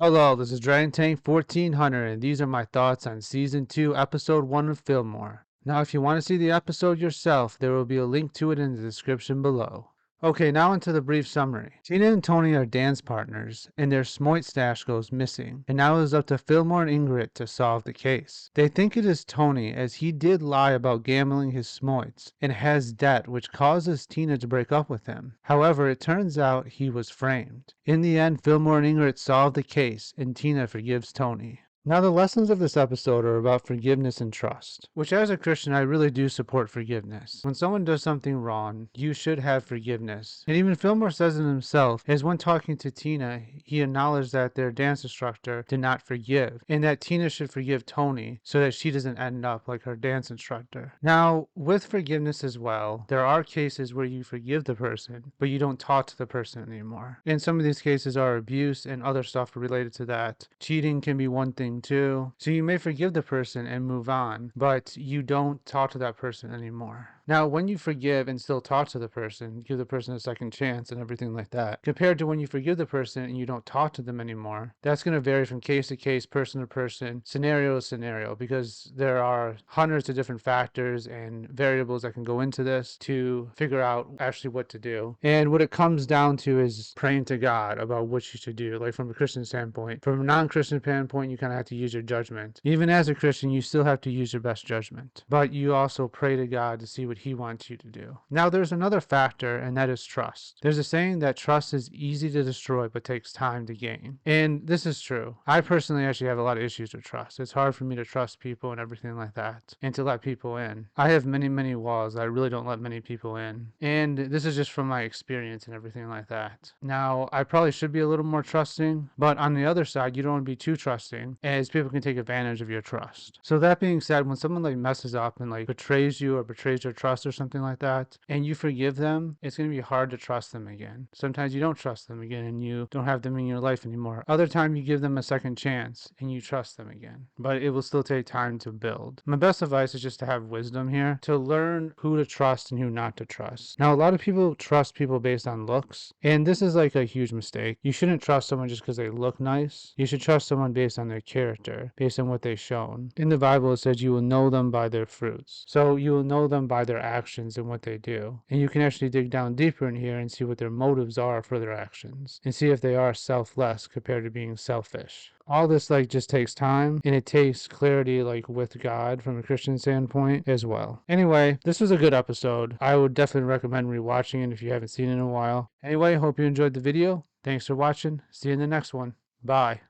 Hello, this is Dragon Tank 1400, and these are my thoughts on Season 2, Episode 1 of Fillmore. Now, if you want to see the episode yourself, there will be a link to it in the description below. Okay, now into the brief summary. Tina and Tony are dance partners, and their Smoit stash goes missing, and now it is up to Fillmore and Ingrid to solve the case. They think it is Tony, as he did lie about gambling his Smoits, and has debt which causes Tina to break up with him. However, it turns out he was framed. In the end, Fillmore and Ingrid solve the case, and Tina forgives Tony. Now, the lessons of this episode are about forgiveness and trust, which as a Christian, I really do support forgiveness. When someone does something wrong, you should have forgiveness. And even Fillmore says it himself, as when talking to Tina, he acknowledged that their dance instructor did not forgive, and that Tina should forgive Tony so that she doesn't end up like her dance instructor. Now, with forgiveness as well, there are cases where you forgive the person, but you don't talk to the person anymore. And some of these cases are abuse and other stuff related to that. Cheating can be one thing too. So you may forgive the person and move on, but you don't talk to that person anymore. Now, when you forgive and still talk to the person, give the person a second chance and everything like that, compared to when you forgive the person and you don't talk to them anymore, that's going to vary from case to case, person to person, scenario to scenario, because there are hundreds of different factors and variables that can go into this to figure out actually what to do. And what it comes down to is praying to God about what you should do, like from a Christian standpoint. From a non-Christian standpoint, you kind of have to use your judgment. Even as a Christian, you still have to use your best judgment, but you also pray to God to see what he wants you to do. Now, there's another factor, and that is trust. There's a saying that trust is easy to destroy but takes time to gain, and this is true. I personally actually have a lot of issues with trust. It's hard for me to trust people and everything like that, and to let people in. I have many walls that I really don't let many people in, and this is just from my experience and everything like that. Now, I probably should be a little more trusting, but on the other side, you don't want to be too trusting, as people can take advantage of your trust. So that being said, when someone like messes up and like betrays you or betrays your trust or something like that, and you forgive them, it's going to be hard to trust them again. Sometimes you don't trust them again and you don't have them in your life anymore. Other time you give them a second chance and you trust them again, but it will still take time to build. My best advice is just to have wisdom here, to learn who to trust and who not to trust. Now, a lot of people trust people based on looks, and this is like a huge mistake. You shouldn't trust someone just because they look nice. You should trust someone based on their character, based on what they've shown. In the Bible, it says you will know them by their fruits. So you will know them by their actions and what they do. And you can actually dig down deeper in here and see what their motives are for their actions, and see if they are selfless compared to being selfish. All this like just takes time, and it takes clarity like with God from a Christian standpoint as well. Anyway, this was a good episode. I would definitely recommend rewatching it if you haven't seen it in a while. Anyway, hope you enjoyed the video. Thanks for watching. See you in the next one. Bye.